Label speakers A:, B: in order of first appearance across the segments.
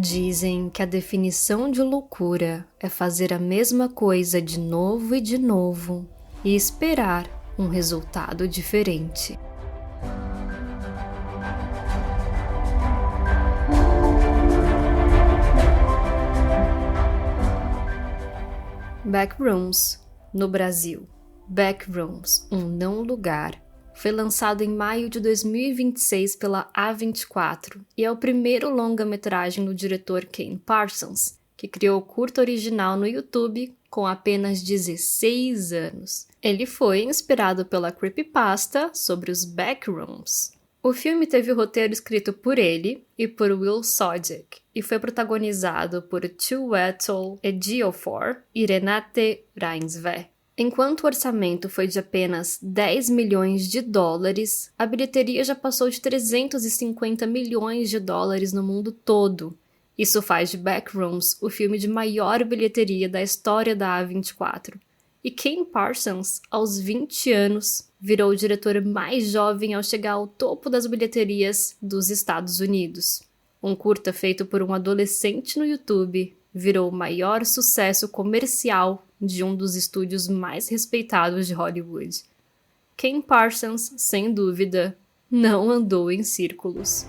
A: Dizem que a definição de loucura é fazer a mesma coisa de novo e esperar um resultado diferente. Backrooms, no Brasil. Backrooms, um não lugar, foi lançado em maio de 2026 pela A24 e é o primeiro longa-metragem do diretor Ken Parsons, que criou o curta original no YouTube com apenas 16 anos. Ele foi inspirado pela creepypasta sobre os Backrooms. O filme teve o roteiro escrito por ele e por Will Sodek e foi protagonizado por Chiwetel Ejiofor e Renate Reinsve. Enquanto o orçamento foi de apenas 10 milhões de dólares, a bilheteria já passou de 350 milhões de dólares no mundo todo. Isso faz de Backrooms o filme de maior bilheteria da história da A24. E Ken Parsons, aos 20 anos, virou o diretor mais jovem ao chegar ao topo das bilheterias dos Estados Unidos. Um curta feito por um adolescente no YouTube virou o maior sucesso comercial de um dos estúdios mais respeitados de Hollywood. Ken Parsons, sem dúvida, não andou em círculos.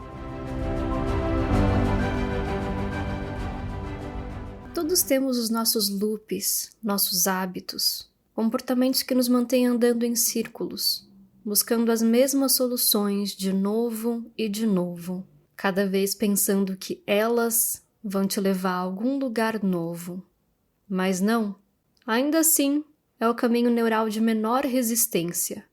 A: Todos temos os nossos loops, nossos hábitos, comportamentos que nos mantêm andando em círculos, buscando as mesmas soluções de novo e de novo, cada vez pensando que elas vão te levar a algum lugar novo. Mas não. Ainda assim, é o caminho neural de menor resistência,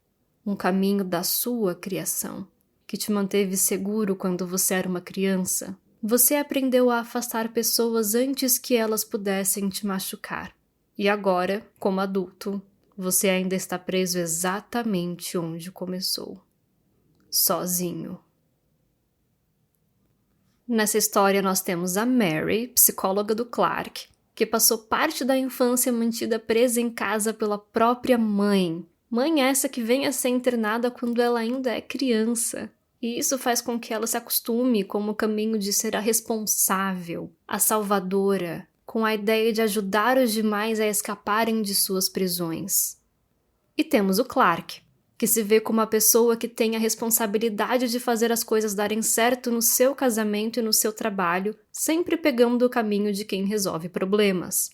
A: um caminho da sua criação, que te manteve seguro quando você era uma criança. Você aprendeu a afastar pessoas antes que elas pudessem te machucar. E agora, como adulto, você ainda está preso exatamente onde começou. Sozinho. Nessa história nós temos a Mary, psicóloga do Clark, que passou parte da infância mantida presa em casa pela própria mãe. Mãe essa que vem a ser internada quando ela ainda é criança. E isso faz com que ela se acostume com o caminho de ser a responsável, a salvadora, com a ideia de ajudar os demais a escaparem de suas prisões. E temos o Clark, que se vê como a pessoa que tem a responsabilidade de fazer as coisas darem certo no seu casamento e no seu trabalho, sempre pegando o caminho de quem resolve problemas.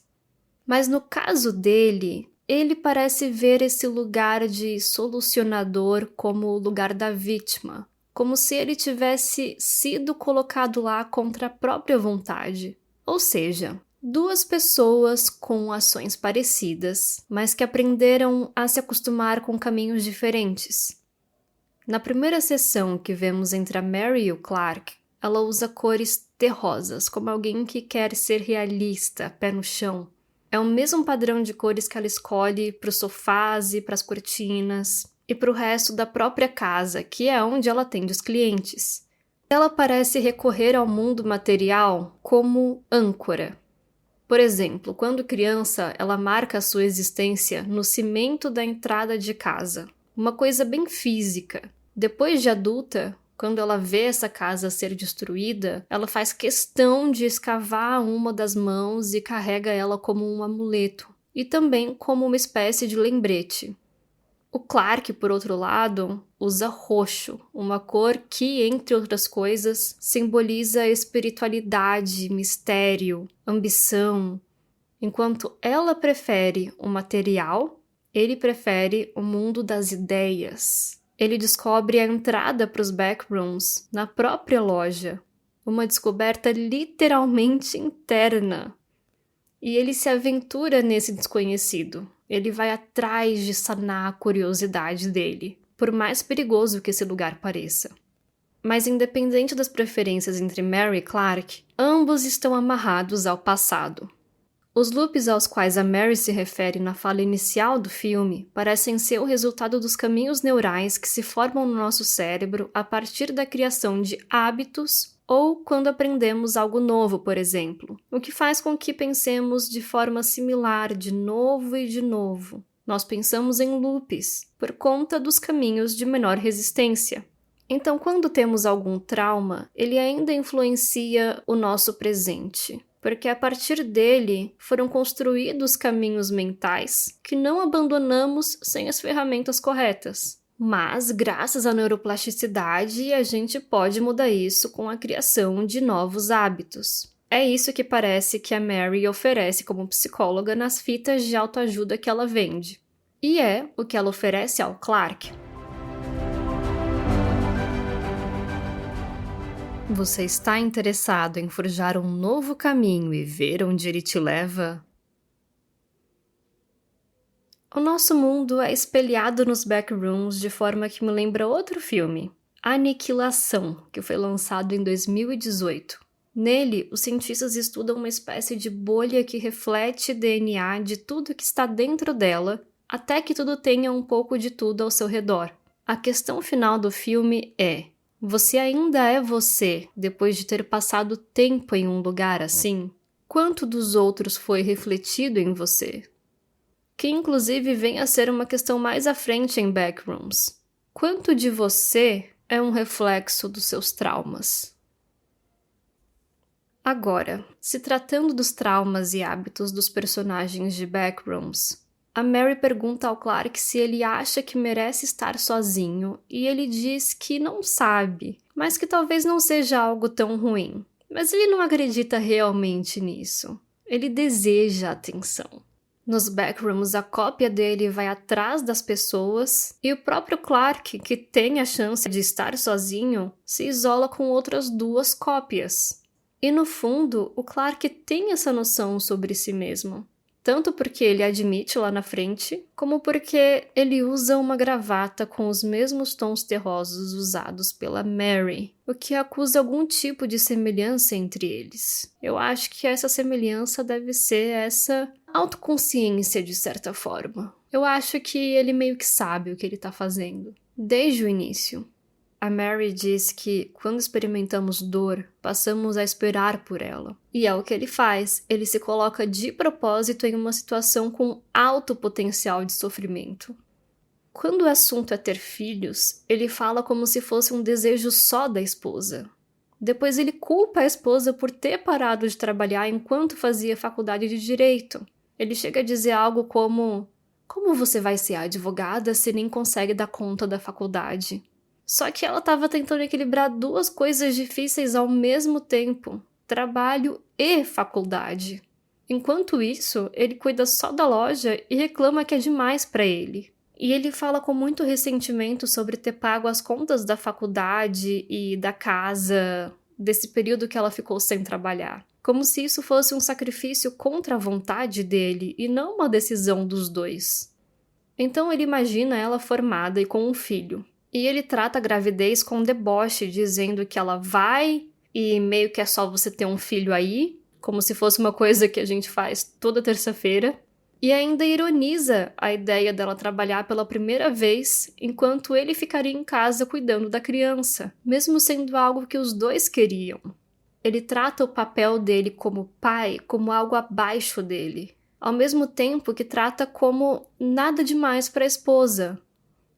A: Mas no caso dele, ele parece ver esse lugar de solucionador como o lugar da vítima, como se ele tivesse sido colocado lá contra a própria vontade. Ou seja, duas pessoas com ações parecidas, mas que aprenderam a se acostumar com caminhos diferentes. Na primeira sessão que vemos entre a Mary e o Clark, ela usa cores terrosas, como alguém que quer ser realista, pé no chão. É o mesmo padrão de cores que ela escolhe para os sofás e para as cortinas, e para o resto da própria casa, que é onde ela atende os clientes. Ela parece recorrer ao mundo material como âncora. Por exemplo, quando criança, ela marca a sua existência no cimento da entrada de casa, uma coisa bem física. Depois de adulta, quando ela vê essa casa ser destruída, ela faz questão de escavar uma das mãos e carrega ela como um amuleto, e também como uma espécie de lembrete. O Clark, por outro lado, usa roxo, uma cor que, entre outras coisas, simboliza espiritualidade, mistério, ambição. Enquanto ela prefere o material, ele prefere o mundo das ideias. Ele descobre a entrada para os backrooms na própria loja, uma descoberta literalmente interna. E ele se aventura nesse desconhecido. Ele vai atrás de sanar a curiosidade dele, por mais perigoso que esse lugar pareça. Mas independente das preferências entre Mary e Clark, ambos estão amarrados ao passado. Os loops aos quais a Mary se refere na fala inicial do filme parecem ser o resultado dos caminhos neurais que se formam no nosso cérebro a partir da criação de hábitos ou quando aprendemos algo novo, por exemplo, o que faz com que pensemos de forma similar de novo e de novo. Nós pensamos em loops, por conta dos caminhos de menor resistência. Então, quando temos algum trauma, ele ainda influencia o nosso presente, porque a partir dele foram construídos caminhos mentais que não abandonamos sem as ferramentas corretas. Mas, graças à neuroplasticidade, a gente pode mudar isso com a criação de novos hábitos. É isso que parece que a Mary oferece como psicóloga nas fitas de autoajuda que ela vende. E é o que ela oferece ao Clark. Você está interessado em forjar um novo caminho e ver onde ele te leva? O nosso mundo é espelhado nos backrooms de forma que me lembra outro filme, Aniquilação, que foi lançado em 2018. Nele, os cientistas estudam uma espécie de bolha que reflete DNA de tudo que está dentro dela, até que tudo tenha um pouco de tudo ao seu redor. A questão final do filme é: você ainda é você depois de ter passado tempo em um lugar assim? Quanto dos outros foi refletido em você? Que inclusive vem a ser uma questão mais à frente em Backrooms. Quanto de você é um reflexo dos seus traumas? Agora, se tratando dos traumas e hábitos dos personagens de Backrooms, a Mary pergunta ao Clark se ele acha que merece estar sozinho e ele diz que não sabe, mas que talvez não seja algo tão ruim. Mas ele não acredita realmente nisso. Ele deseja atenção. Nos backrooms, a cópia dele vai atrás das pessoas e o próprio Clark, que tem a chance de estar sozinho, se isola com outras 2 cópias. E no fundo, o Clark tem essa noção sobre si mesmo. Tanto porque ele admite lá na frente, como porque ele usa uma gravata com os mesmos tons terrosos usados pela Mary, o que acusa algum tipo de semelhança entre eles. Eu acho que essa semelhança deve ser essa autoconsciência de certa forma. Eu acho que ele meio que sabe o que ele está fazendo, desde o início. A Mary diz que, quando experimentamos dor, passamos a esperar por ela. E é o que ele faz, ele se coloca de propósito em uma situação com alto potencial de sofrimento. Quando o assunto é ter filhos, ele fala como se fosse um desejo só da esposa. Depois ele culpa a esposa por ter parado de trabalhar enquanto fazia faculdade de Direito. Ele chega a dizer algo como: como você vai ser advogada se nem consegue dar conta da faculdade? Só que ela estava tentando equilibrar 2 coisas difíceis ao mesmo tempo, trabalho e faculdade. Enquanto isso, ele cuida só da loja e reclama que é demais para ele. E ele fala com muito ressentimento sobre ter pago as contas da faculdade e da casa desse período que ela ficou sem trabalhar. Como se isso fosse um sacrifício contra a vontade dele e não uma decisão dos 2. Então ele imagina ela formada e com um filho. E ele trata a gravidez com deboche, dizendo que ela vai e meio que é só você ter um filho aí, como se fosse uma coisa que a gente faz toda terça-feira. E ainda ironiza a ideia dela trabalhar pela primeira vez, enquanto ele ficaria em casa cuidando da criança, mesmo sendo algo que os 2 queriam. Ele trata o papel dele como pai como algo abaixo dele, ao mesmo tempo que trata como nada demais para a esposa.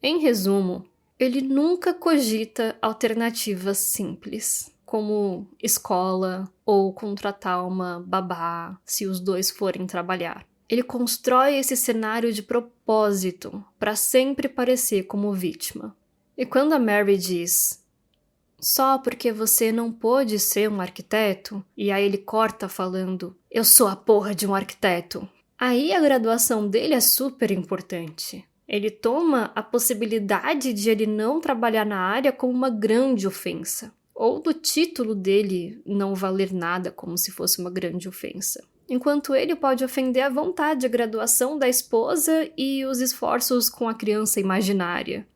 A: Em resumo, ele nunca cogita alternativas simples, como escola ou contratar uma babá se os 2 forem trabalhar. Ele constrói esse cenário de propósito para sempre parecer como vítima. E quando a Mary diz: só porque você não pôde ser um arquiteto, e aí ele corta falando: eu sou a porra de um arquiteto. Aí a graduação dele é super importante. Ele toma a possibilidade de ele não trabalhar na área como uma grande ofensa, ou do título dele não valer nada como se fosse uma grande ofensa. Enquanto ele pode ofender à vontade a graduação da esposa e os esforços com a criança imaginária.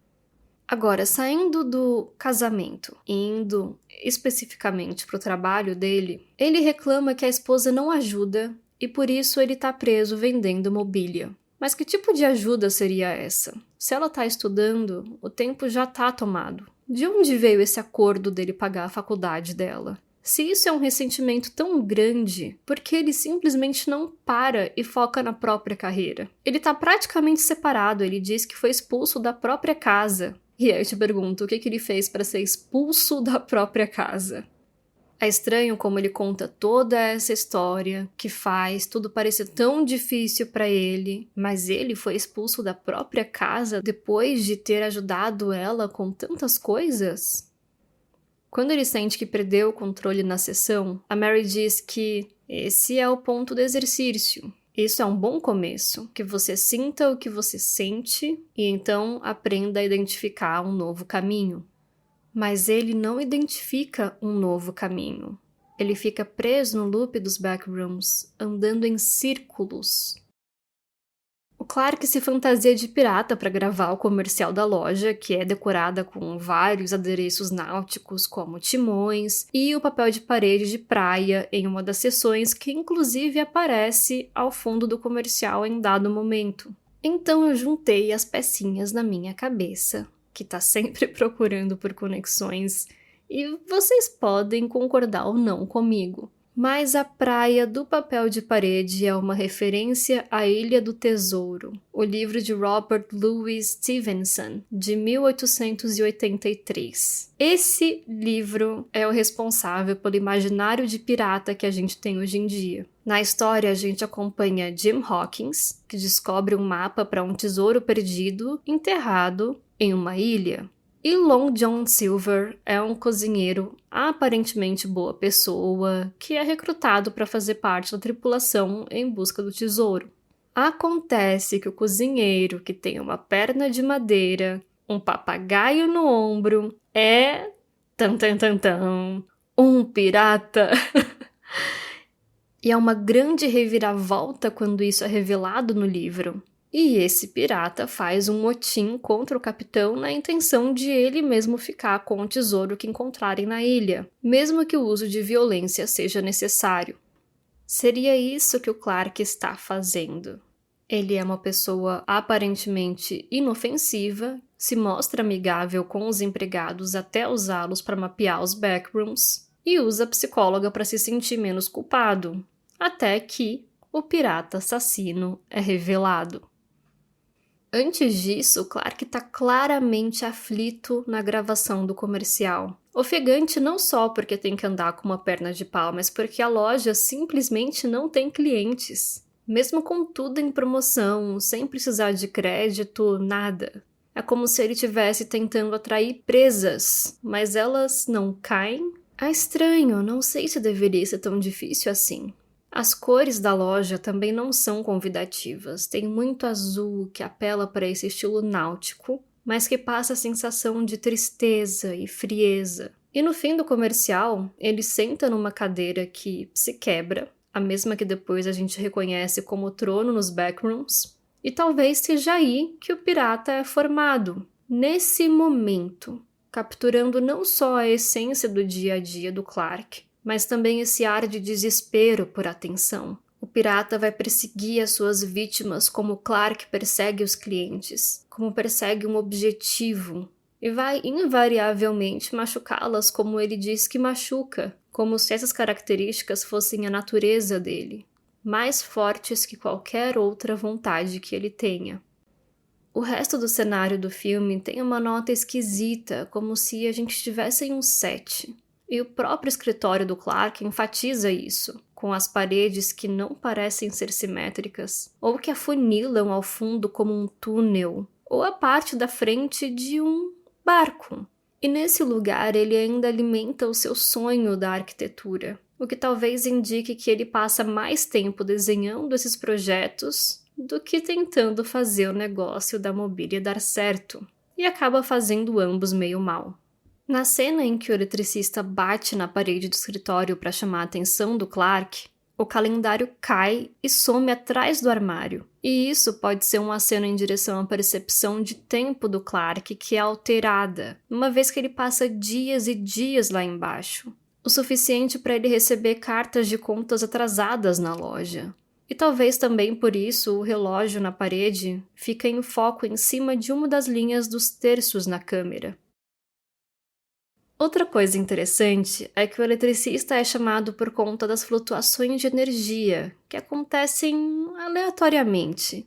A: Agora, saindo do casamento e indo especificamente para o trabalho dele, ele reclama que a esposa não ajuda e por isso ele está preso vendendo mobília. Mas que tipo de ajuda seria essa? Se ela está estudando, o tempo já está tomado. De onde veio esse acordo dele pagar a faculdade dela? Se isso é um ressentimento tão grande, por que ele simplesmente não para e foca na própria carreira? Ele está praticamente separado, ele diz que foi expulso da própria casa. E aí eu te pergunto, o que ele fez para ser expulso da própria casa? É estranho como ele conta toda essa história, que faz tudo parecer tão difícil para ele, mas ele foi expulso da própria casa depois de ter ajudado ela com tantas coisas? Quando ele sente que perdeu o controle na sessão, a Mary diz que esse é o ponto do exercício. Isso é um bom começo, que você sinta o que você sente e então aprenda a identificar um novo caminho. Mas ele não identifica um novo caminho. Ele fica preso no loop dos backrooms, andando em círculos. O Clark se fantasia de pirata para gravar o comercial da loja, que é decorada com vários adereços náuticos, como timões, e o papel de parede de praia em uma das sessões, que inclusive aparece ao fundo do comercial em dado momento. Então eu juntei as pecinhas na minha cabeça, que tá sempre procurando por conexões, e vocês podem concordar ou não comigo. Mas a praia do papel de parede é uma referência à Ilha do Tesouro, o livro de Robert Louis Stevenson, de 1883. Esse livro é o responsável pelo imaginário de pirata que a gente tem hoje em dia. Na história, a gente acompanha Jim Hawkins, que descobre um mapa para um tesouro perdido enterrado em uma ilha. E Long John Silver é um cozinheiro aparentemente boa pessoa que é recrutado para fazer parte da tripulação em busca do tesouro. Acontece que o cozinheiro, que tem uma perna de madeira, um papagaio no ombro, é... um pirata. E é uma grande reviravolta quando isso é revelado no livro. E esse pirata faz um motim contra o capitão na intenção de ele mesmo ficar com o tesouro que encontrarem na ilha, mesmo que o uso de violência seja necessário. Seria isso que o Clark está fazendo. Ele é uma pessoa aparentemente inofensiva, se mostra amigável com os empregados até usá-los para mapear os backrooms, e usa a psicóloga para se sentir menos culpado, até que o pirata assassino é revelado. Antes disso, Clark está claramente aflito na gravação do comercial. Ofegante não só porque tem que andar com uma perna de pau, mas porque a loja simplesmente não tem clientes. Mesmo com tudo em promoção, sem precisar de crédito, nada. É como se ele estivesse tentando atrair presas, mas elas não caem. É estranho, não sei se deveria ser tão difícil assim. As cores da loja também não são convidativas, tem muito azul que apela para esse estilo náutico, mas que passa a sensação de tristeza e frieza. E no fim do comercial, ele senta numa cadeira que se quebra, a mesma que depois a gente reconhece como trono nos backrooms, e talvez seja aí que o pirata é formado, nesse momento, capturando não só a essência do dia a dia do Clark, mas também esse ar de desespero por atenção. O pirata vai perseguir as suas vítimas como Clark persegue os clientes, como persegue um objetivo, e vai invariavelmente machucá-las como ele diz que machuca, como se essas características fossem a natureza dele, mais fortes que qualquer outra vontade que ele tenha. O resto do cenário do filme tem uma nota esquisita, como se a gente estivesse em um set. E o próprio escritório do Clark enfatiza isso, com as paredes que não parecem ser simétricas, ou que afunilam ao fundo como um túnel, ou a parte da frente de um barco. E nesse lugar ele ainda alimenta o seu sonho da arquitetura, o que talvez indique que ele passa mais tempo desenhando esses projetos do que tentando fazer o negócio da mobília dar certo, e acaba fazendo ambos meio mal. Na cena em que o eletricista bate na parede do escritório para chamar a atenção do Clark, o calendário cai e some atrás do armário. E isso pode ser um aceno em direção à percepção de tempo do Clark que é alterada, uma vez que ele passa dias e dias lá embaixo. O suficiente para ele receber cartas de contas atrasadas na loja. E talvez também por isso o relógio na parede fica em foco em cima de uma das linhas dos terços na câmera. Outra coisa interessante é que o eletricista é chamado por conta das flutuações de energia, que acontecem aleatoriamente.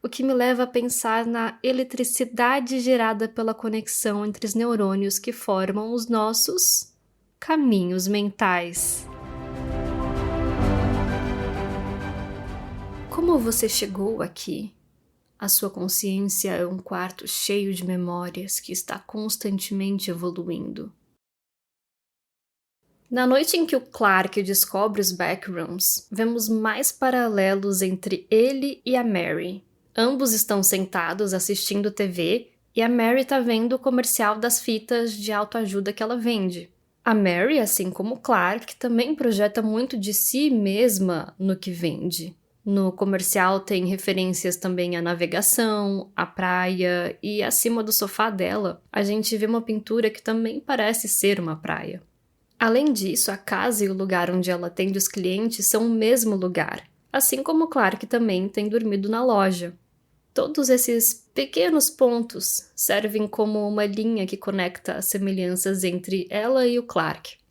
A: o que me leva a pensar na eletricidade gerada pela conexão entre os neurônios que formam os nossos caminhos mentais. Como você chegou aqui? A sua consciência é um quarto cheio de memórias que está constantemente evoluindo. Na noite em que o Clark descobre os backrooms, vemos mais paralelos entre ele e a Mary. Ambos estão sentados assistindo TV e a Mary está vendo o comercial das fitas de autoajuda que ela vende. A Mary, assim como o Clark, também projeta muito de si mesma no que vende. No comercial tem referências também à navegação, à praia e acima do sofá dela a gente vê uma pintura que também parece ser uma praia. Além disso, a casa e o lugar onde ela atende os clientes são o mesmo lugar, assim como Clark também tem dormido na loja. Todos esses pequenos pontos servem como uma linha que conecta as semelhanças entre ela e o Clark.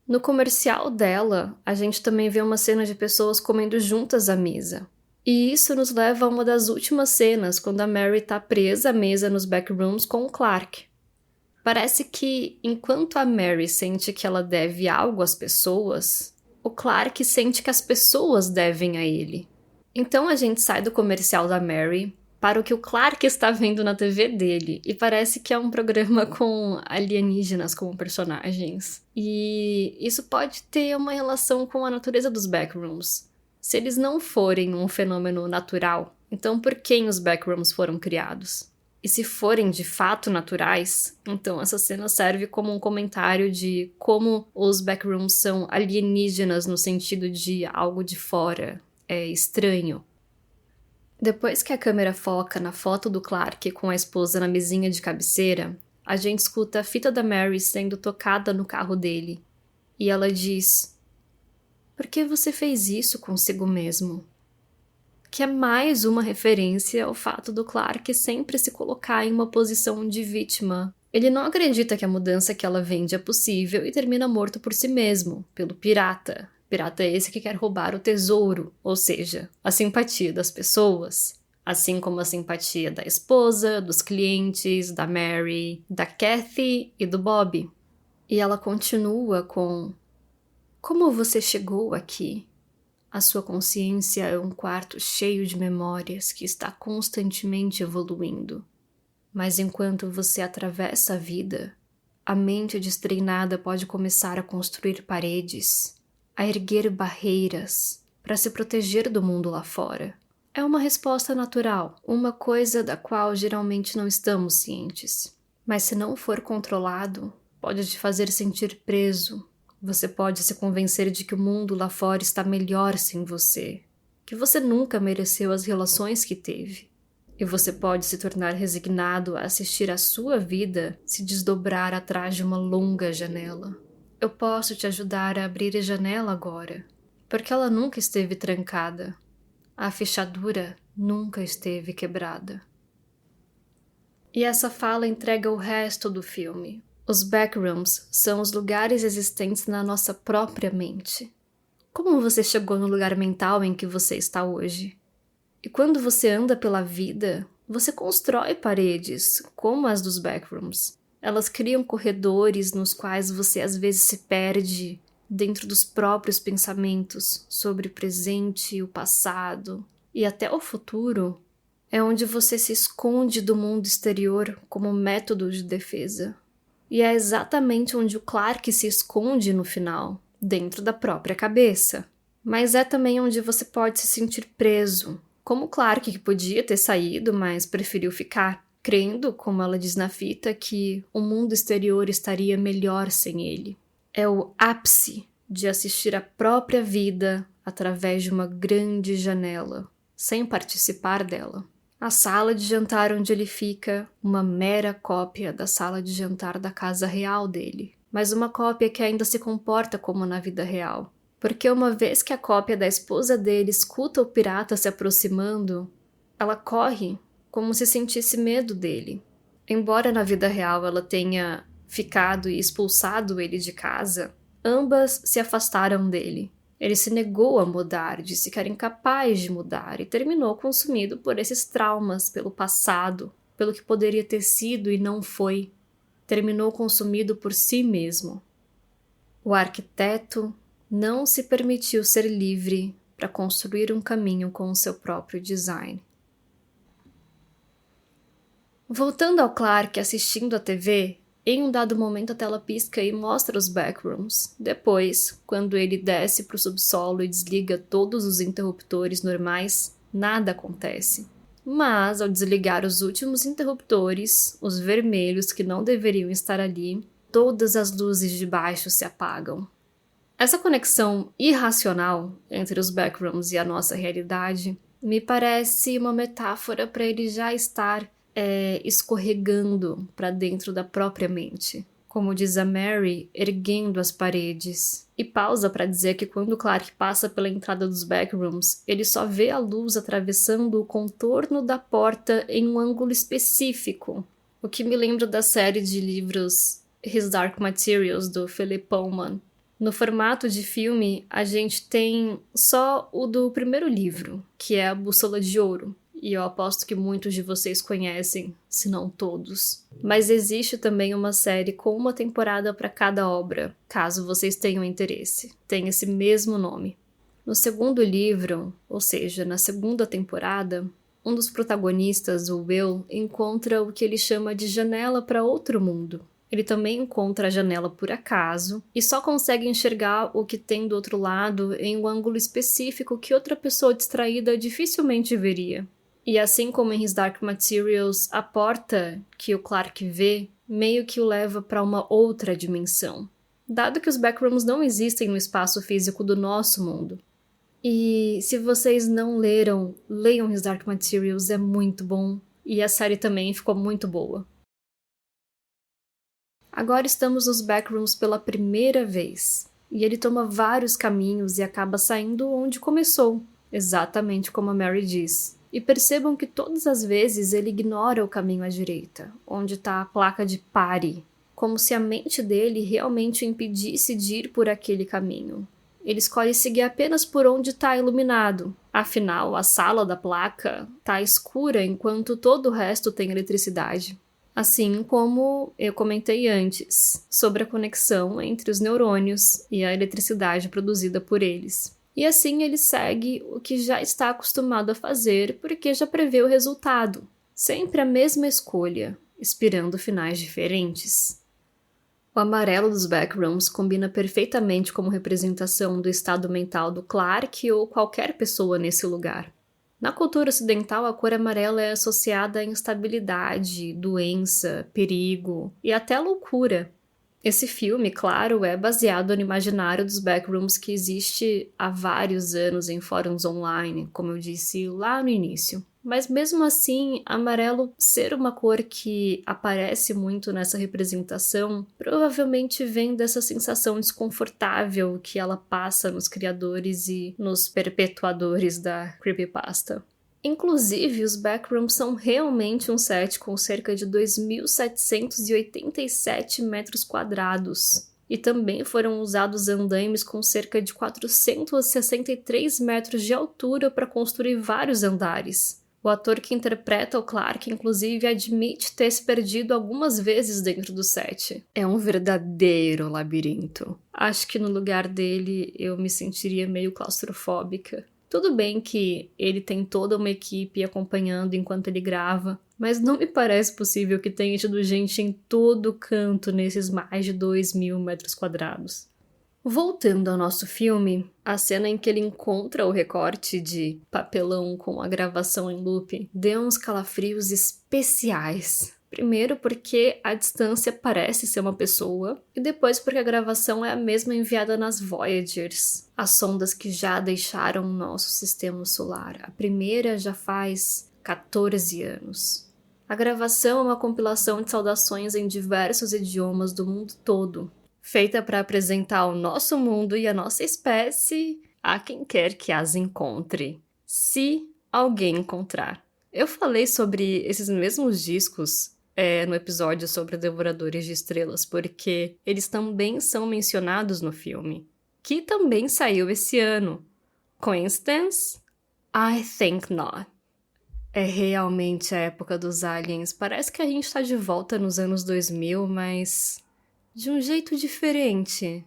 A: No comercial dela, a gente também vê uma cena de pessoas comendo juntas à mesa. E isso nos leva a uma das últimas cenas, quando a Mary está presa à mesa nos backrooms com o Clark. Parece que, enquanto a Mary sente que ela deve algo às pessoas, o Clark sente que as pessoas devem a ele. Então a gente sai do comercial da Mary para o que o Clark está vendo na TV dele, e parece que é um programa com alienígenas como personagens. E isso pode ter uma relação com a natureza dos backrooms. Se eles não forem um fenômeno natural, então por quem os backrooms foram criados? E se forem de fato naturais, então essa cena serve como um comentário de como os backrooms são alienígenas no sentido de algo de fora, é estranho. Depois que a câmera foca na foto do Clark com a esposa na mesinha de cabeceira, a gente escuta a fita da Mary sendo tocada no carro dele. E ela diz: "Por que você fez isso consigo mesmo?" Que é mais uma referência ao fato do Clark sempre se colocar em uma posição de vítima. Ele não acredita que a mudança que ela vende é possível e termina morto por si mesmo, pelo pirata. Pirata é esse que quer roubar o tesouro, ou seja, a simpatia das pessoas. Assim como a simpatia da esposa, dos clientes, da Mary, da Kathy e do Bob. E ela continua com: "Como você chegou aqui? A sua consciência é um quarto cheio de memórias que está constantemente evoluindo. Mas enquanto você atravessa a vida, a mente destreinada pode começar a construir paredes, a erguer barreiras para se proteger do mundo lá fora. É uma resposta natural, uma coisa da qual geralmente não estamos cientes. Mas se não for controlado, pode te fazer sentir preso. Você pode se convencer de que o mundo lá fora está melhor sem você, que você nunca mereceu as relações que teve. E você pode se tornar resignado a assistir a sua vida se desdobrar atrás de uma longa janela. Eu posso te ajudar a abrir a janela agora, porque ela nunca esteve trancada. A fechadura nunca esteve quebrada." E essa fala entrega o resto do filme. Os backrooms são os lugares existentes na nossa própria mente. Como você chegou no lugar mental em que você está hoje? E quando você anda pela vida, você constrói paredes, como as dos backrooms. Elas criam corredores nos quais você às vezes se perde dentro dos próprios pensamentos sobre o presente, o passado e até o futuro. É onde você se esconde do mundo exterior como método de defesa. E é exatamente onde o Clark se esconde no final, dentro da própria cabeça. Mas é também onde você pode se sentir preso, como o Clark, que podia ter saído, mas preferiu ficar, crendo, como ela diz na fita, que o mundo exterior estaria melhor sem ele. É o ápice de assistir a própria vida através de uma grande janela, sem participar dela. A sala de jantar onde ele fica, uma mera cópia da sala de jantar da casa real dele, mas uma cópia que ainda se comporta como na vida real. Porque uma vez que a cópia da esposa dele escuta o pirata se aproximando, ela corre como se sentisse medo dele. Embora na vida real ela tenha ficado e expulsado ele de casa, ambas se afastaram dele. Ele se negou a mudar, disse que era incapaz de mudar e terminou consumido por esses traumas, pelo passado, pelo que poderia ter sido e não foi. Terminou consumido por si mesmo. O arquiteto não se permitiu ser livre para construir um caminho com o seu próprio design. Voltando ao Clark assistindo a TV, em um dado momento a tela pisca e mostra os backrooms. Depois, quando ele desce para o subsolo e desliga todos os interruptores normais, nada acontece. Mas, ao desligar os últimos interruptores, os vermelhos que não deveriam estar ali, todas as luzes de baixo se apagam. Essa conexão irracional entre os backrooms e a nossa realidade me parece uma metáfora para ele já estar escorregando para dentro da própria mente. Como diz a Mary, erguendo as paredes. E pausa para dizer que quando Clark passa pela entrada dos backrooms, ele só vê a luz atravessando o contorno da porta em um ângulo específico. O que me lembra da série de livros His Dark Materials, do Philip Pullman. No formato de filme, a gente tem só o do primeiro livro, que é A Bússola de Ouro. E eu aposto que muitos de vocês conhecem, se não todos. Mas existe também uma série com uma temporada para cada obra, caso vocês tenham interesse. Tem esse mesmo nome. No segundo livro, ou seja, na segunda temporada, um dos protagonistas, o Will, encontra o que ele chama de janela para outro mundo. Ele também encontra a janela por acaso e só consegue enxergar o que tem do outro lado em um ângulo específico que outra pessoa distraída dificilmente veria. E assim como em His Dark Materials, a porta que o Clark vê meio que o leva para uma outra dimensão, dado que os backrooms não existem no espaço físico do nosso mundo. E se vocês não leram, leiam His Dark Materials, é muito bom, e a série também ficou muito boa. Agora estamos nos backrooms pela primeira vez, e ele toma vários caminhos e acaba saindo onde começou, exatamente como a Mary diz. E percebam que todas as vezes ele ignora o caminho à direita, onde está a placa de pare, como se a mente dele realmente o impedisse de ir por aquele caminho. Ele escolhe seguir apenas por onde está iluminado. Afinal, a sala da placa está escura enquanto todo o resto tem eletricidade. Assim como eu comentei antes, sobre a conexão entre os neurônios e a eletricidade produzida por eles. E assim ele segue o que já está acostumado a fazer porque já prevê o resultado. Sempre a mesma escolha, esperando finais diferentes. O amarelo dos backrooms combina perfeitamente como representação do estado mental do Clark ou qualquer pessoa nesse lugar. Na cultura ocidental, a cor amarela é associada à instabilidade, doença, perigo e até loucura. Esse filme, claro, é baseado no imaginário dos backrooms que existe há vários anos em fóruns online, como eu disse lá no início. Mas mesmo assim, amarelo ser uma cor que aparece muito nessa representação, provavelmente vem dessa sensação desconfortável que ela passa nos criadores e nos perpetuadores da creepypasta. Inclusive, os backrooms são realmente um set com cerca de 2.787 metros quadrados. E também foram usados andaimes com cerca de 463 metros de altura para construir vários andares. O ator que interpreta o Clark, inclusive, admite ter se perdido algumas vezes dentro do set. É um verdadeiro labirinto. Acho que no lugar dele eu me sentiria meio claustrofóbica. Tudo bem que ele tem toda uma equipe acompanhando enquanto ele grava, mas não me parece possível que tenha tido gente em todo canto nesses mais de 2.000 metros quadrados. Voltando ao nosso filme, a cena em que ele encontra o recorte de papelão com a gravação em loop deu uns calafrios especiais. Primeiro porque a distância parece ser uma pessoa, e depois porque a gravação é a mesma enviada nas Voyagers, as sondas que já deixaram o nosso sistema solar. A primeira já faz 14 anos. A gravação é uma compilação de saudações em diversos idiomas do mundo todo, feita para apresentar o nosso mundo e a nossa espécie a quem quer que as encontre, se alguém encontrar. Eu falei sobre esses mesmos discos no episódio sobre Devoradores de Estrelas, porque eles também são mencionados no filme. que também saiu esse ano. Coincidence? I think not. É realmente a época dos aliens. Parece que a gente tá de volta nos anos 2000, mas de um jeito diferente.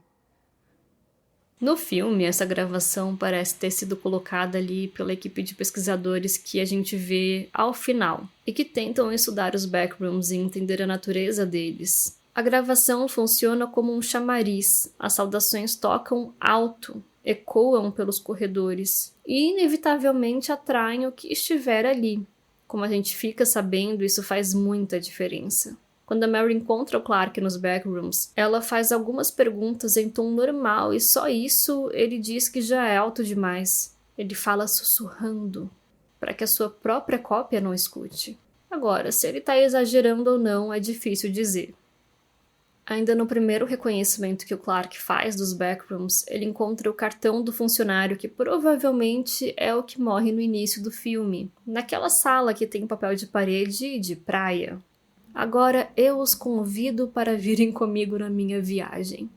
A: No filme, essa gravação parece ter sido colocada ali pela equipe de pesquisadores que a gente vê ao final, e que tentam estudar os backrooms e entender a natureza deles. A gravação funciona como um chamariz, as saudações tocam alto, ecoam pelos corredores, e inevitavelmente atraem o que estiver ali. Como a gente fica sabendo, isso faz muita diferença. Quando a Mary encontra o Clark nos backrooms, ela faz algumas perguntas em tom normal e só isso ele diz que já é alto demais. Ele fala sussurrando, para que a sua própria cópia não escute. Agora, se ele está exagerando ou não é difícil dizer. Ainda no primeiro reconhecimento que o Clark faz dos backrooms, ele encontra o cartão do funcionário que provavelmente é o que morre no início do filme, naquela sala que tem papel de parede e de praia. Agora eu os convido para virem comigo na minha viagem.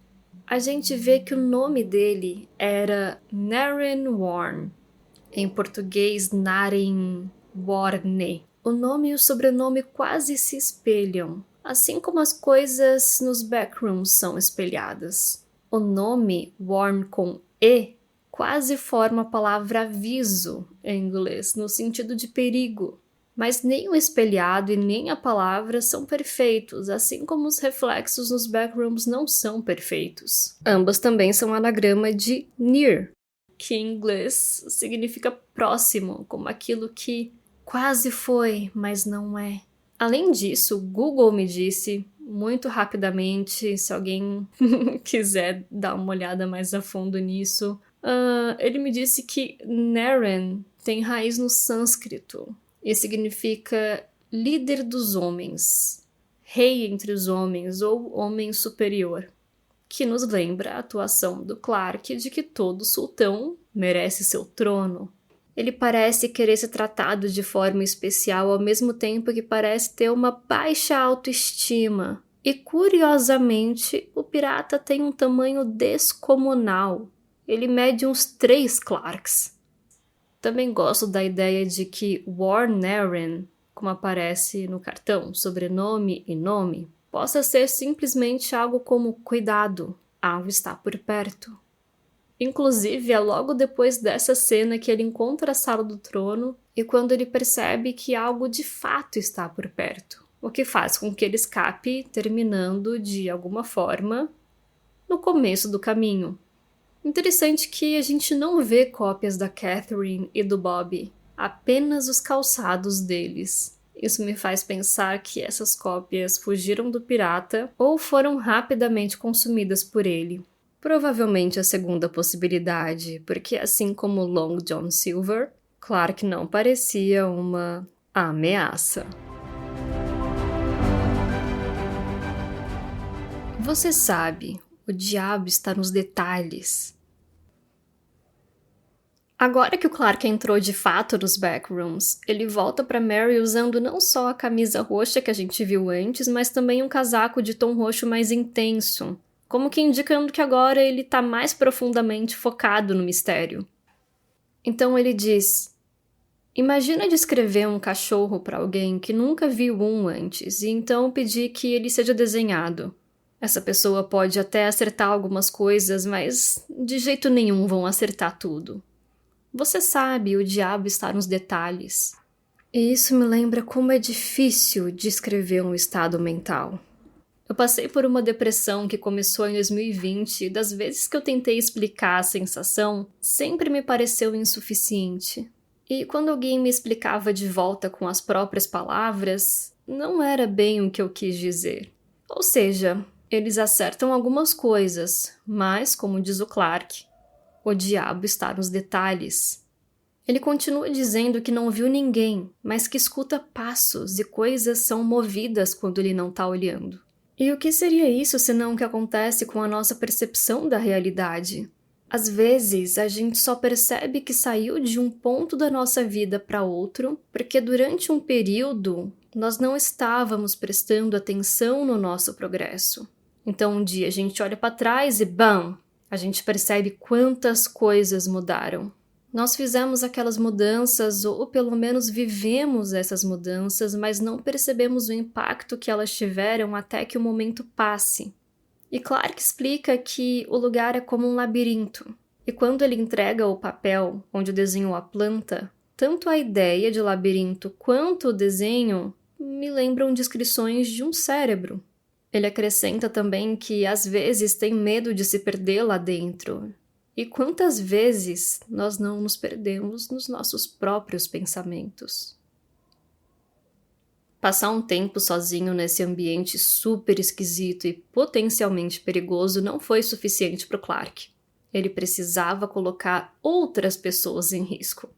A: A gente vê que o nome dele era Naren Warne. Em português, Naren Warne. O nome e o sobrenome quase se espelham, assim como as coisas nos backrooms são espelhadas. O nome, Warne com E, quase forma a palavra aviso em inglês, no sentido de perigo. Mas nem o espelhado e nem a palavra são perfeitos, assim como os reflexos nos backrooms não são perfeitos. Ambas também são anagrama de near, que em inglês significa próximo, como aquilo que quase foi, mas não é. Além disso, o Google me disse, muito rapidamente, se alguém quiser dar uma olhada mais a fundo nisso, ele me disse que Naren tem raiz no sânscrito. E significa líder dos homens, rei entre os homens ou homem superior, que nos lembra a atuação do Clark de que todo sultão merece seu trono. Ele parece querer ser tratado de forma especial ao mesmo tempo que parece ter uma baixa autoestima. E curiosamente, o pirata tem um tamanho descomunal. Ele mede uns 3 Clarks. Também gosto da ideia de que Warneren, como aparece no cartão, sobrenome e nome, possa ser simplesmente algo como cuidado, algo está por perto. Inclusive, é logo depois dessa cena que ele encontra a Sala do Trono e quando ele percebe que algo de fato está por perto, o que faz com que ele escape, terminando, de alguma forma, no começo do caminho. Interessante que a gente não vê cópias da Catherine e do Bob, apenas os calçados deles. Isso me faz pensar que essas cópias fugiram do pirata ou foram rapidamente consumidas por ele. Provavelmente a segunda possibilidade, porque assim como Long John Silver, Clark não parecia uma ameaça. Você sabe, o diabo está nos detalhes. Agora que o Clark entrou de fato nos backrooms, ele volta para Mary usando não só a camisa roxa que a gente viu antes, mas também um casaco de tom roxo mais intenso, como que indicando que agora ele está mais profundamente focado no mistério. Então ele diz: imagina descrever um cachorro para alguém que nunca viu um antes e então pedir que ele seja desenhado. Essa pessoa pode até acertar algumas coisas, mas de jeito nenhum vão acertar tudo. Você sabe, o diabo está nos detalhes. E isso me lembra como é difícil descrever um estado mental. Eu passei por uma depressão que começou em 2020 e das vezes que eu tentei explicar a sensação, sempre me pareceu insuficiente. E quando alguém me explicava de volta com as próprias palavras, não era bem o que eu quis dizer. Ou seja, eles acertam algumas coisas, mas, como diz o Clark, o diabo está nos detalhes. Ele continua dizendo que não viu ninguém, mas que escuta passos e coisas são movidas quando ele não está olhando. E o que seria isso senão o que acontece com a nossa percepção da realidade? Às vezes, a gente só percebe que saiu de um ponto da nossa vida para outro, porque durante um período nós não estávamos prestando atenção no nosso progresso. Então um dia a gente olha para trás e bam! A gente percebe quantas coisas mudaram. Nós fizemos aquelas mudanças, ou pelo menos vivemos essas mudanças, mas não percebemos o impacto que elas tiveram até que o momento passe. E Clark explica que o lugar é como um labirinto. E quando ele entrega o papel onde desenhou a planta, tanto a ideia de labirinto quanto o desenho me lembram descrições de um cérebro. Ele acrescenta também que às vezes tem medo de se perder lá dentro. E quantas vezes nós não nos perdemos nos nossos próprios pensamentos? Passar um tempo sozinho nesse ambiente super esquisito e potencialmente perigoso não foi suficiente para o Clark. Ele precisava colocar outras pessoas em risco.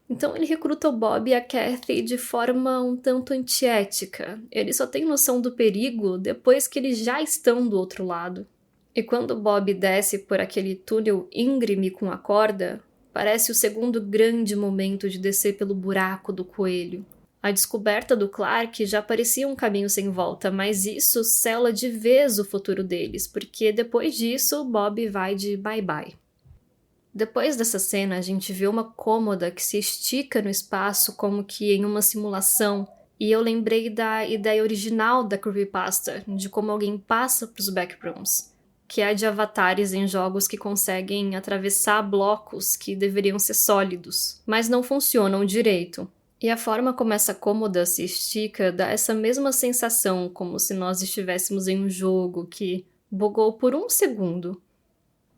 A: Então ele recruta o Bob e a Kathy de forma um tanto antiética. Ele só tem noção do perigo depois que eles já estão do outro lado. E quando o Bob desce por aquele túnel íngreme com a corda, parece o segundo grande momento de descer pelo buraco do coelho. A descoberta do Clark já parecia um caminho sem volta, mas isso sela de vez o futuro deles, porque depois disso o Bob vai de bye-bye. Depois dessa cena, a gente vê uma cômoda que se estica no espaço como que em uma simulação, e eu lembrei da ideia original da creepypasta, de como alguém passa para os backrooms, que é de avatares em jogos que conseguem atravessar blocos que deveriam ser sólidos, mas não funcionam direito. E a forma como essa cômoda se estica dá essa mesma sensação, como se nós estivéssemos em um jogo que bugou por um segundo.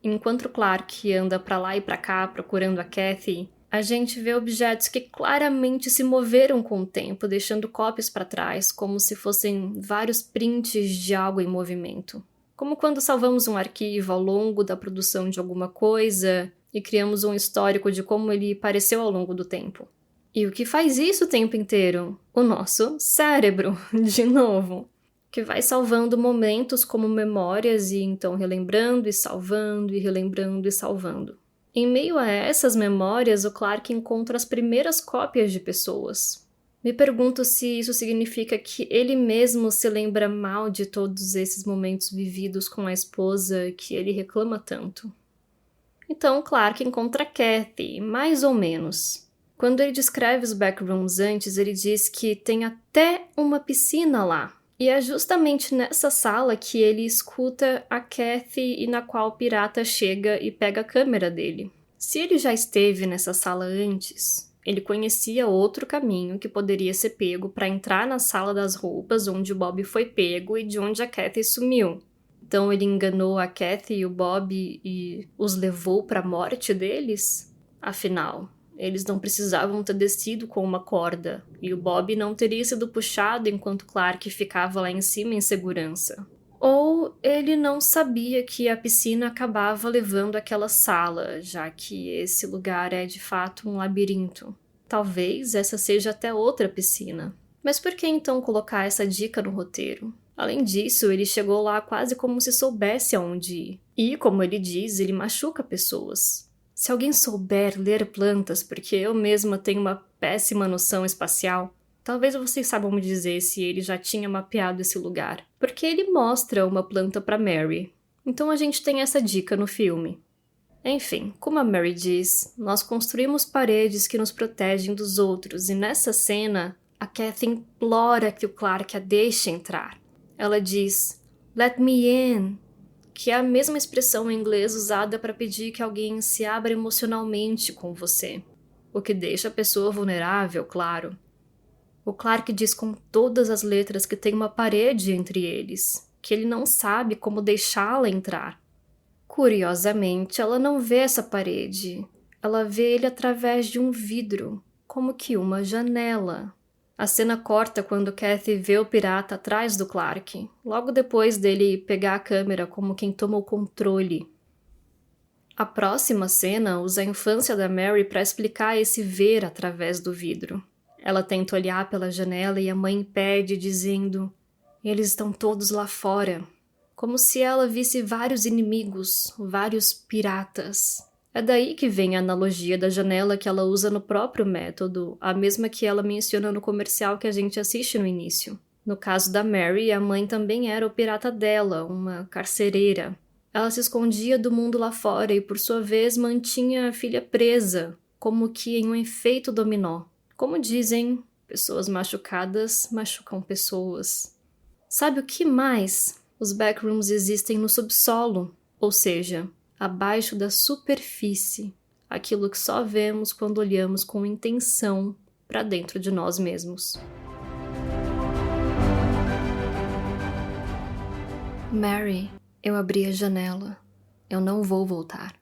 A: Enquanto o Clark anda pra lá e pra cá procurando a Kathy, a gente vê objetos que claramente se moveram com o tempo, deixando cópias para trás, como se fossem vários prints de algo em movimento. Como quando salvamos um arquivo ao longo da produção de alguma coisa e criamos um histórico de como ele pareceu ao longo do tempo. E o que faz isso o tempo inteiro? O nosso cérebro, de novo, que vai salvando momentos como memórias e então relembrando e salvando e relembrando e salvando. Em meio a essas memórias, o Clark encontra as primeiras cópias de pessoas. Me pergunto se isso significa que ele mesmo se lembra mal de todos esses momentos vividos com a esposa que ele reclama tanto. Então, Clark encontra Kathy, mais ou menos. Quando ele descreve os backrooms antes, ele diz que tem até uma piscina lá. E é justamente nessa sala que ele escuta a Kathy e na qual o pirata chega e pega a câmera dele. Se ele já esteve nessa sala antes, ele conhecia outro caminho que poderia ser pego para entrar na sala das roupas onde o Bob foi pego e de onde a Kathy sumiu. Então ele enganou a Kathy e o Bob e os levou para a morte deles? Afinal, eles não precisavam ter descido com uma corda, e o Bob não teria sido puxado enquanto Clark ficava lá em cima em segurança. Ou ele não sabia que a piscina acabava levando àquela sala, já que esse lugar é de fato um labirinto. Talvez essa seja até outra piscina. Mas por que então colocar essa dica no roteiro? Além disso, ele chegou lá quase como se soubesse aonde ir. E, como ele diz, ele machuca pessoas. Se alguém souber ler plantas, porque eu mesma tenho uma péssima noção espacial, talvez vocês saibam me dizer se ele já tinha mapeado esse lugar. Porque ele mostra uma planta para Mary. Então a gente tem essa dica no filme. Enfim, como a Mary diz, nós construímos paredes que nos protegem dos outros, e nessa cena, a Kathy implora que o Clark a deixe entrar. Ela diz, "Let me in", que é a mesma expressão em inglês usada para pedir que alguém se abra emocionalmente com você, o que deixa a pessoa vulnerável, claro. O Clark diz com todas as letras que tem uma parede entre eles, que ele não sabe como deixá-la entrar. Curiosamente, ela não vê essa parede, ela vê ele através de um vidro, como que uma janela. A cena corta quando Kathy vê o pirata atrás do Clark, logo depois dele pegar a câmera como quem toma o controle. A próxima cena usa a infância da Mary para explicar esse ver através do vidro. Ela tenta olhar pela janela e a mãe impede, dizendo, "Eles estão todos lá fora", como se ela visse vários inimigos, vários piratas. É daí que vem a analogia da janela que ela usa no próprio método, a mesma que ela menciona no comercial que a gente assiste no início. No caso da Mary, a mãe também era o pirata dela, uma carcereira. Ela se escondia do mundo lá fora e, por sua vez, mantinha a filha presa, como que em um efeito dominó. Como dizem, pessoas machucadas machucam pessoas. Sabe o que mais? Os backrooms existem no subsolo, ou seja, abaixo da superfície, aquilo que só vemos quando olhamos com intenção para dentro de nós mesmos. Mary, eu abri a janela. Eu não vou voltar.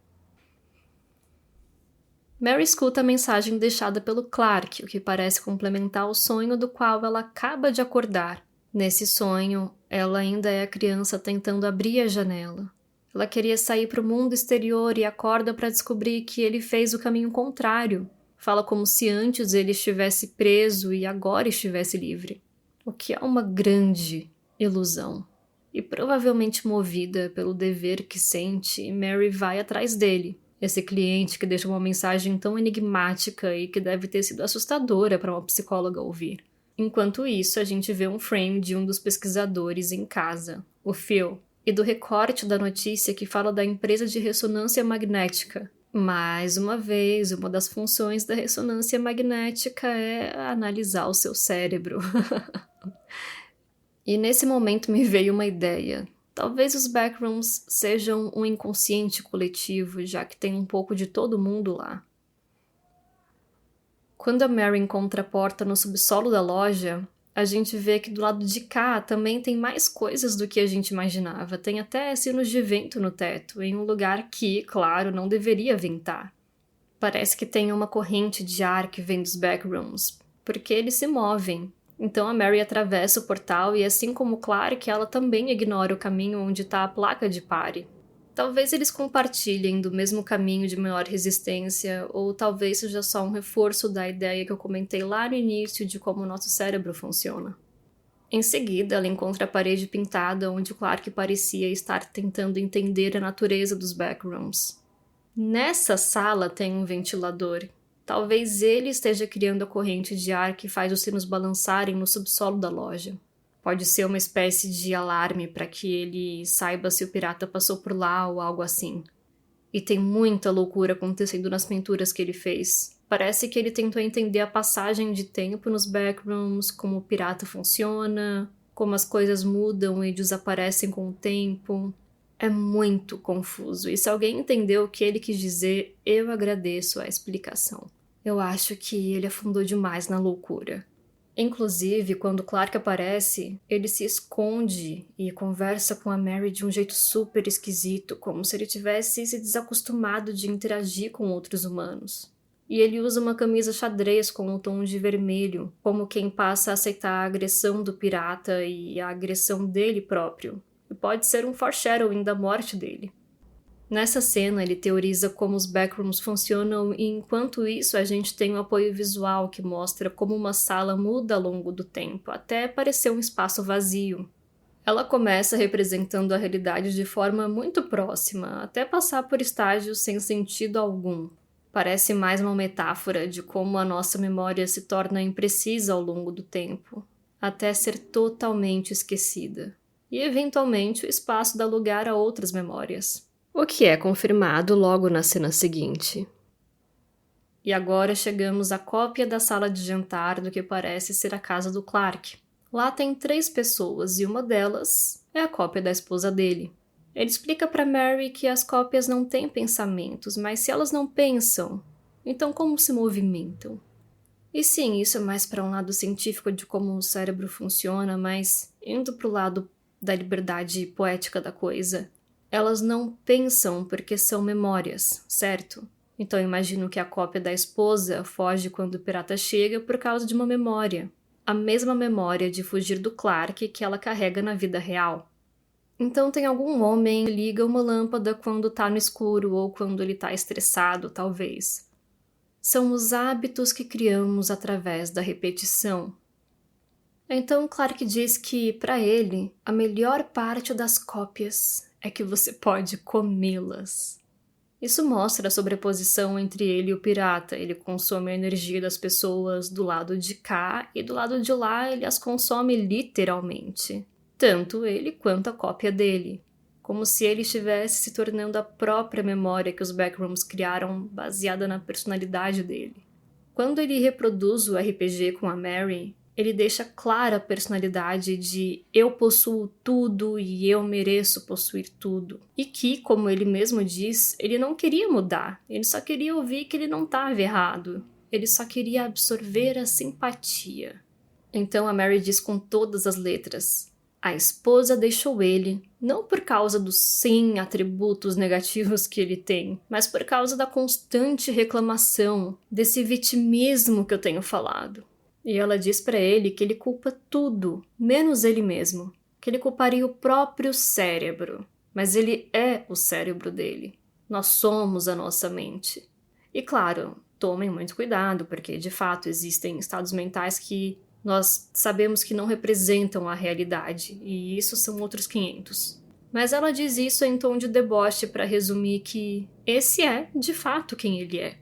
A: Mary escuta a mensagem deixada pelo Clark, o que parece complementar o sonho do qual ela acaba de acordar. Nesse sonho, ela ainda é a criança tentando abrir a janela. Ela queria sair para o mundo exterior e acorda para descobrir que ele fez o caminho contrário. Fala como se antes ele estivesse preso e agora estivesse livre. O que é uma grande ilusão. E provavelmente movida pelo dever que sente, Mary vai atrás dele. Esse cliente que deixa uma mensagem tão enigmática e que deve ter sido assustadora para uma psicóloga ouvir. Enquanto isso, a gente vê um frame de um dos pesquisadores em casa, o Phil, e do recorte da notícia que fala da empresa de ressonância magnética. Mais uma vez, uma das funções da ressonância magnética é analisar o seu cérebro. E nesse momento me veio uma ideia. Talvez os backrooms sejam um inconsciente coletivo, já que tem um pouco de todo mundo lá. Quando a Mary encontra a porta no subsolo da loja, a gente vê que do lado de cá também tem mais coisas do que a gente imaginava. Tem até sinos de vento no teto, em um lugar que, claro, não deveria ventar. Parece que tem uma corrente de ar que vem dos backrooms, porque eles se movem. Então a Mary atravessa o portal e, assim como Clark, ela também ignora o caminho onde está a placa de pare. Talvez eles compartilhem do mesmo caminho de maior resistência, ou talvez seja só um reforço da ideia que eu comentei lá no início de como o nosso cérebro funciona. Em seguida, ela encontra a parede pintada onde Clark parecia estar tentando entender a natureza dos backrooms. Nessa sala tem um ventilador. Talvez ele esteja criando a corrente de ar que faz os sinos balançarem no subsolo da loja. Pode ser uma espécie de alarme para que ele saiba se o pirata passou por lá ou algo assim. E tem muita loucura acontecendo nas pinturas que ele fez. Parece que ele tentou entender a passagem de tempo nos backrooms, como o pirata funciona, como as coisas mudam e desaparecem com o tempo. É muito confuso, e se alguém entendeu o que ele quis dizer, eu agradeço a explicação. Eu acho que ele afundou demais na loucura. Inclusive, quando Clark aparece, ele se esconde e conversa com a Mary de um jeito super esquisito, como se ele tivesse se desacostumado de interagir com outros humanos. E ele usa uma camisa xadrez com um tom de vermelho, como quem passa a aceitar a agressão do pirata e a agressão dele próprio. E pode ser um foreshadowing da morte dele. Nessa cena, ele teoriza como os backrooms funcionam e, enquanto isso, a gente tem um apoio visual que mostra como uma sala muda ao longo do tempo, até parecer um espaço vazio. Ela começa representando a realidade de forma muito próxima, até passar por estágios sem sentido algum. Parece mais uma metáfora de como a nossa memória se torna imprecisa ao longo do tempo, até ser totalmente esquecida. E, eventualmente, o espaço dá lugar a outras memórias. O que é confirmado logo na cena seguinte. E agora chegamos à cópia da sala de jantar do que parece ser a casa do Clark. Lá tem 3 pessoas e uma delas é a cópia da esposa dele. Ele explica para Mary que as cópias não têm pensamentos, mas se elas não pensam, então como se movimentam? E sim, isso é mais para um lado científico de como o cérebro funciona, mas indo para o lado da liberdade poética da coisa, elas não pensam porque são memórias, certo? Então imagino que a cópia da esposa foge quando o pirata chega por causa de uma memória. A mesma memória de fugir do Clark que ela carrega na vida real. Então tem algum homem que liga uma lâmpada quando tá no escuro ou quando ele tá estressado, talvez. São os hábitos que criamos através da repetição. Então Clark diz que, para ele, a melhor parte das cópias é que você pode comê-las. Isso mostra a sobreposição entre ele e o pirata. Ele consome a energia das pessoas do lado de cá e do lado de lá ele as consome literalmente. Tanto ele quanto a cópia dele. como se ele estivesse se tornando a própria memória que os Backrooms criaram baseada na personalidade dele. Quando ele reproduz o RPG com a Mary, ele deixa clara a personalidade de eu possuo tudo e eu mereço possuir tudo. E que, como ele mesmo diz, ele não queria mudar, ele só queria ouvir que ele não estava errado. Ele só queria absorver a simpatia. Então a Mary diz com todas as letras: a esposa deixou ele, não por causa dos 100 atributos negativos que ele tem, mas por causa da constante reclamação, desse vitimismo que eu tenho falado. E ela diz pra ele que ele culpa tudo, menos ele mesmo, que ele culparia o próprio cérebro. Mas ele é o cérebro dele. Nós somos a nossa mente. E claro, tomem muito cuidado, porque de fato existem estados mentais que nós sabemos que não representam a realidade, e isso são outros 500. Mas ela diz isso em tom de deboche para resumir que esse é, de fato, quem ele é.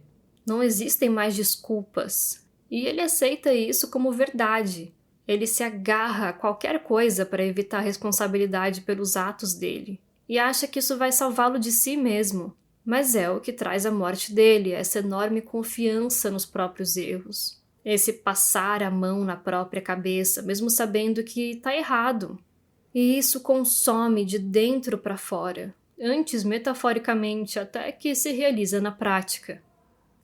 A: Não existem mais desculpas. E ele aceita isso como verdade. Ele se agarra a qualquer coisa para evitar responsabilidade pelos atos dele. E acha que isso vai salvá-lo de si mesmo. Mas é o que traz a morte dele, essa enorme confiança nos próprios erros. Esse passar a mão na própria cabeça, mesmo sabendo que está errado. E isso consome de dentro para fora, antes metaforicamente até que se realiza na prática.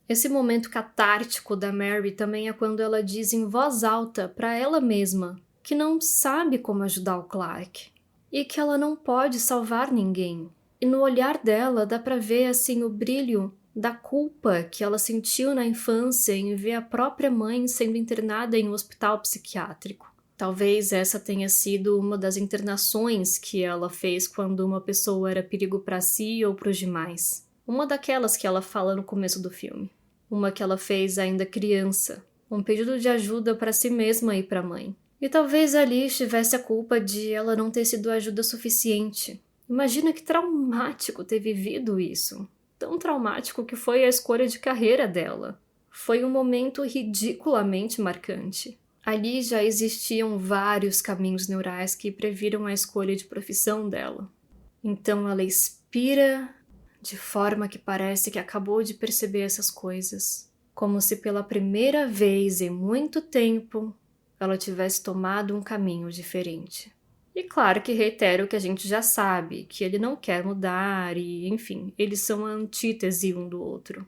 A: Esse momento catártico da Mary também é quando ela diz em voz alta para ela mesma que não sabe como ajudar o Clark e que ela não pode salvar ninguém. E no olhar dela dá para ver assim o brilho da culpa que ela sentiu na infância em ver a própria mãe sendo internada em um hospital psiquiátrico. Talvez essa tenha sido uma das internações que ela fez quando uma pessoa era perigo para si ou para os demais. Uma daquelas que ela fala no começo do filme. Uma que ela fez ainda criança, um pedido de ajuda para si mesma e para a mãe. E talvez ali estivesse a culpa de ela não ter sido ajuda suficiente. Imagina que traumático ter vivido isso. Tão traumático que foi a escolha de carreira dela. Foi um momento ridiculamente marcante. Ali já existiam vários caminhos neurais que previram a escolha de profissão dela. Então ela expira de forma que parece que acabou de perceber essas coisas. Como se pela primeira vez em muito tempo ela tivesse tomado um caminho diferente. E claro que reitero o que a gente já sabe, que ele não quer mudar e, enfim, eles são a antítese um do outro.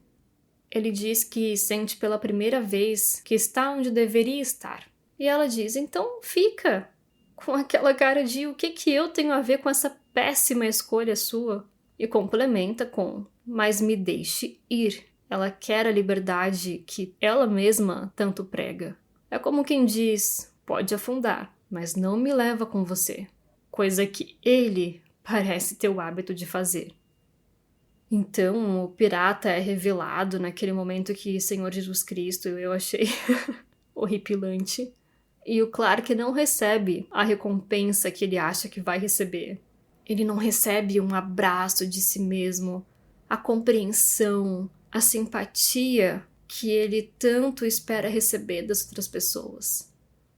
A: Ele diz que sente pela primeira vez que está onde deveria estar. E ela diz, então fica, com aquela cara de o que eu tenho a ver com essa péssima escolha sua? E complementa com, mas me deixe ir. Ela quer a liberdade que ela mesma tanto prega. É como quem diz, pode afundar, mas não me leva com você. Coisa que ele parece ter o hábito de fazer. Então, o pirata é revelado naquele momento que Senhor Jesus Cristo eu achei horripilante. E o Clark não recebe a recompensa que ele acha que vai receber. Ele não recebe um abraço de si mesmo, a compreensão, a simpatia que ele tanto espera receber das outras pessoas.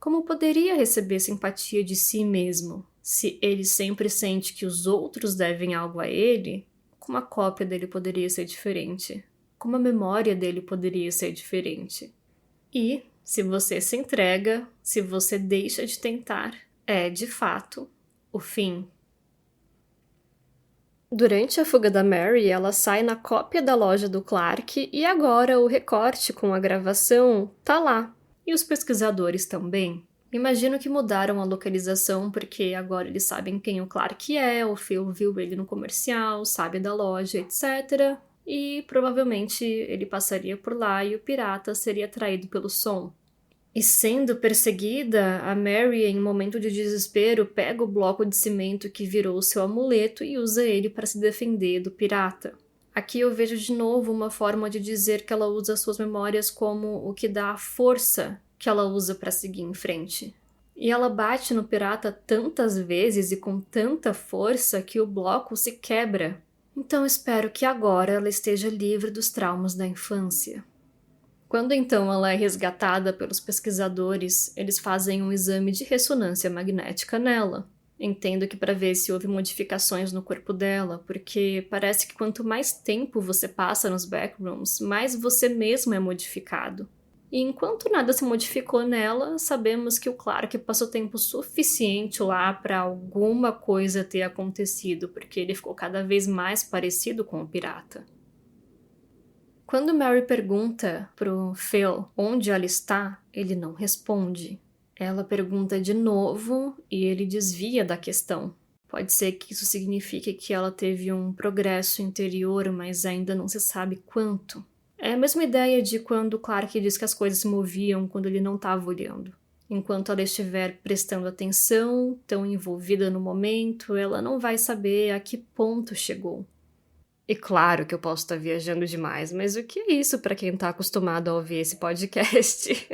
A: Como poderia receber simpatia de si mesmo, se ele sempre sente que os outros devem algo a ele? Como a cópia dele poderia ser diferente? Como a memória dele poderia ser diferente? E, se você se entrega, se você deixa de tentar, é, de fato, o fim. Durante a fuga da Mary, ela sai na cópia da loja do Clark e agora o recorte com a gravação tá lá. E os pesquisadores também. Imagino que mudaram a localização porque agora eles sabem quem o Clark é, o Phil viu ele no comercial, sabe da loja, etc. E provavelmente ele passaria por lá e o pirata seria atraído pelo som. E sendo perseguida, a Mary, em um momento de desespero, pega o bloco de cimento que virou seu amuleto e usa ele para se defender do pirata. Aqui eu vejo de novo uma forma de dizer que ela usa suas memórias como o que dá a força que ela usa para seguir em frente. E ela bate no pirata tantas vezes e com tanta força que o bloco se quebra. Então espero que agora ela esteja livre dos traumas da infância. Quando então ela é resgatada pelos pesquisadores, eles fazem um exame de ressonância magnética nela. Entendo que para ver se houve modificações no corpo dela, porque parece que quanto mais tempo você passa nos backrooms, mais você mesmo é modificado. E enquanto nada se modificou nela, sabemos que o Clark passou tempo suficiente lá para alguma coisa ter acontecido, porque ele ficou cada vez mais parecido com o pirata. Quando Mary pergunta pro Phil onde ela está, ele não responde. Ela pergunta de novo e ele desvia da questão. Pode ser que isso signifique que ela teve um progresso interior, mas ainda não se sabe quanto. É a mesma ideia de quando Clark diz que as coisas se moviam quando ele não estava olhando. Enquanto ela estiver prestando atenção, tão envolvida no momento, ela não vai saber a que ponto chegou. E claro que eu posso estar viajando demais, mas o que é isso para quem está acostumado a ouvir esse podcast?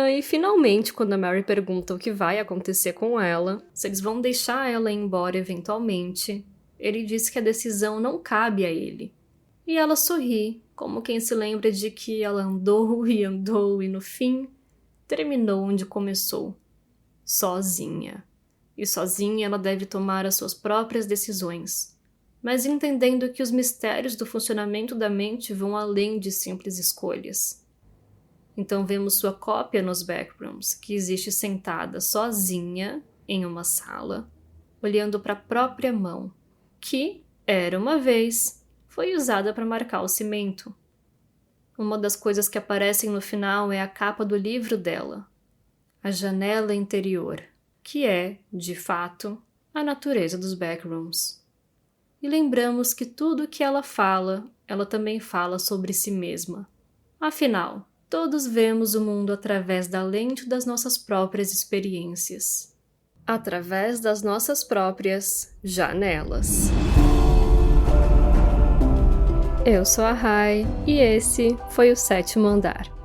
A: E finalmente, quando a Mary pergunta o que vai acontecer com ela, se eles vão deixar ela ir embora eventualmente, ele diz que a decisão não cabe a ele. E ela sorri, como quem se lembra de que ela andou e no fim, terminou onde começou. Sozinha. E sozinha ela deve tomar as suas próprias decisões, mas entendendo que os mistérios do funcionamento da mente vão além de simples escolhas. Então vemos sua cópia nos backrooms, que existe sentada sozinha em uma sala, olhando para a própria mão, que, era uma vez, foi usada para marcar o cimento. Uma das coisas que aparecem no final é a capa do livro dela, A Janela Interior, que é, de fato, a natureza dos backrooms. E lembramos que tudo que ela fala, ela também fala sobre si mesma. Afinal, todos vemos o mundo através da lente das nossas próprias experiências. Através das nossas próprias janelas. Eu sou a Rai e esse foi o 7º Andar.